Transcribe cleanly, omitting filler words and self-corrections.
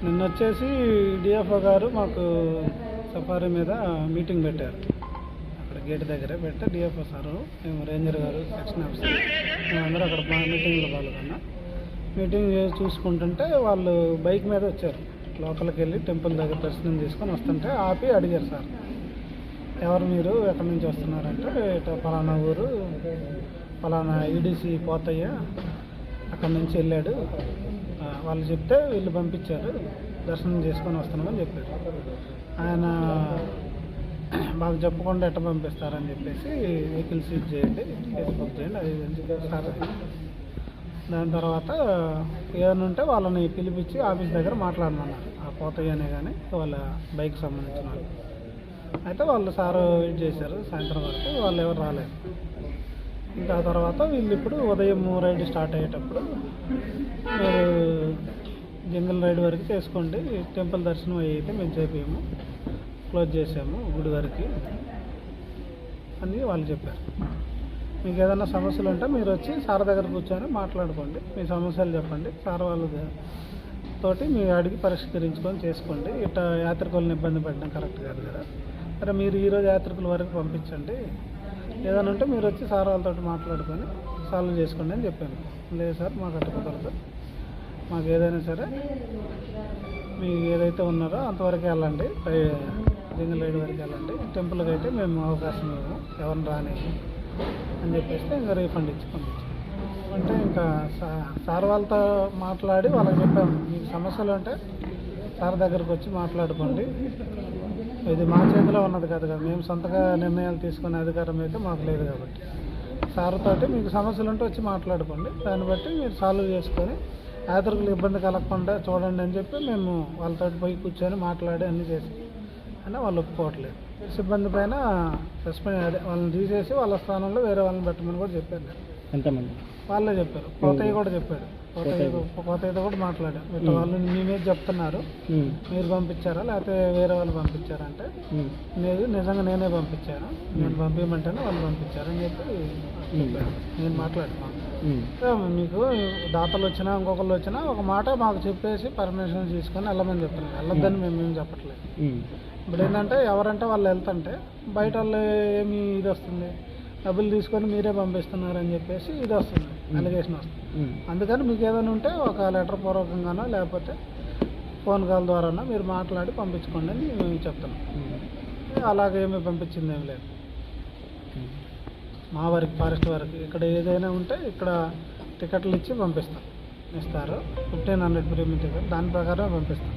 నిన్న వచ్చేసి డిఎఫ్ఓ గారు మాకు సఫారీ మీద మీటింగ్ పెట్టారు. అక్కడ గేట్ దగ్గర పెడితే డిఎఫ్ఓ సారు, మేము రేంజర్ గారు, సెక్షన్ ఆఫీసర్, మేమందరూ అక్కడ మీటింగ్లో పాల్గొన్నాం. మీటింగ్ చూసుకుంటుంటే వాళ్ళు బైక్ మీద వచ్చారు. లోపలికి వెళ్ళి టెంపుల్ దగ్గర దర్శనం చేసుకొని వస్తుంటే ఆపి అడిగారు, సార్ ఎవరు మీరు, ఎక్కడి నుంచి వస్తున్నారంటే ఇట్లా ఫలానా ఊరు, ఫలానా ఈడీసీ పోతయ్య అక్కడి నుంచి వెళ్ళాడు, వాళ్ళు చెప్తే వీళ్ళు పంపించారు, దర్శనం చేసుకొని వస్తున్నామని చెప్పారు. ఆయన మాకు చెప్పకుండా ఎట్ట పంపిస్తారని చెప్పేసి వెహికల్ సీజ్ చేయండి, కేసు బుక్ చేయండి, అది సార్. దాని తర్వాత ఏదైనా ఉంటే వాళ్ళని పిలిపించి ఆఫీస్ దగ్గర మాట్లాడమన్నారు. ఆ పోతయ్యనే కానీ వాళ్ళ బైక్ సంబంధించిన వాళ్ళు. అయితే వాళ్ళు సారు వెయిట్ చేశారు సాయంత్రం వరకు, వాళ్ళు ఎవరు రాలేదు. ఇంకా ఆ తర్వాత వీళ్ళు ఇప్పుడు ఉదయం రైడ్ స్టార్ట్ అయ్యేటప్పుడు మీరు జంగల్ రైడ్ వరకు చేసుకోండి, టెంపుల్ దర్శనం అయితే మేము చేపాము, క్లోజ్ చేసాము గుడి వరకు అని వాళ్ళు చెప్పారు. మీకు ఏదైనా సమస్యలు ఉంటే మీరు వచ్చి సార్ దగ్గర కూర్చొని మాట్లాడుకోండి, మీ సమస్యలు చెప్పండి, సార్ వాళ్ళతోటి మీరు అడిగి పరిష్కరించుకొని చేసుకోండి. ఇట్లా యాత్రికులను ఇబ్బంది పెట్టడం కరెక్ట్ కాదు కదా. సరే మీరు ఈరోజు యాత్రికుల వరకు పంపించండి, ఏదైనా ఉంటే మీరు వచ్చి సార్ వాళ్ళతో మాట్లాడుకొని సాల్వ్ చేసుకోండి అని చెప్పాను. లేదు సార్ మాకు అట్లా కుదరదు, మాకు ఏదైనా సరే మీకు ఏదైతే ఉన్నారో అంతవరకు వెళ్ళండి, జంగల్ రైడ్ వరకు వెళ్ళండి, టెంపుల్కి అయితే మేము అవకాశం ఇవ్వము, ఎవరిని రాని అని చెప్పేస్తే ఇంకా రీఫండ్ ఇచ్చి పంపించాం. అంటే ఇంకా సార్ వాళ్ళతో మాట్లాడి వాళ్ళకి చెప్పాము, మీకు సమస్యలు ఉంటే సార్ దగ్గరకు వచ్చి మాట్లాడుకోండి, ఇది మా చేతిలో ఉన్నది కాదు కదా, మేము సొంతగా నిర్ణయాలు తీసుకునే అధికారం అయితే మాకు లేదు కాబట్టి సార్ తోటి మీకు సమస్యలు ఉంటే వచ్చి మాట్లాడుకోండి, దాన్ని బట్టి మీరు సాల్వ్ చేసుకొని యాత్రికులు ఇబ్బంది కలగకుండా చూడండి అని చెప్పి మేము వాళ్ళతో పోయి కూర్చొని మాట్లాడి అన్నీ చేసి అయినా వాళ్ళు ఒప్పుకోవట్లేదు. సిబ్బంది పైన సస్పెండ్, అదే వాళ్ళని తీసేసి వాళ్ళ స్థానంలో వేరే వాళ్ళని పెట్టమని కూడా చెప్పారు. ఎంతమంది వాళ్ళే చెప్పారు, పోతయ్య కూడా చెప్పాడు, పోతయ్యతో కూడా మాట్లాడారు. ఇట్లా వాళ్ళు మీ మీద చెప్తున్నారు, మీరు పంపించారా లేకపోతే వేరే వాళ్ళు పంపించారా అంటే నిజంగా నేనే పంపించాను, నేను పంపించమంటేనే వాళ్ళు పంపించారని చెప్పి చెప్పారు. నేను మాట్లాడుతున్నాను, మీకు దాతలు వచ్చినా ఇంకొకళ్ళు వచ్చినా ఒక మాట మాకు చెప్పేసి పర్మిషన్ తీసుకొని వెళ్ళమని చెప్తున్నాను, వెళ్ళొద్దని మేము చెప్పట్లేదు. ఇప్పుడు ఏంటంటే ఎవరంటే వాళ్ళు వెళ్తుంటే బయట వాళ్ళు ఏమి ఇది వస్తుంది, డబ్బులు తీసుకొని మీరే పంపిస్తున్నారని చెప్పేసి ఇది వస్తుంది, అలిగేషన్ వస్తుంది. అందుకని మీకు ఏదైనా ఉంటే ఒక లెటర్ పూర్వకంగానో లేకపోతే ఫోన్ కాల్ ద్వారానో మీరు మాట్లాడి పంపించుకోండి అని మేము చెప్తున్నాం. అలాగేమీ పంపించింది ఏమి లేదు. మా వరకు ఫారెస్ట్ వరకు ఇక్కడ ఏదైనా ఉంటే ఇక్కడ టికెట్లు ఇచ్చి పంపిస్తాం, ఇస్తారు 1500 ప్రీమియం టికెట్, దాని ప్రకారం పంపిస్తాం.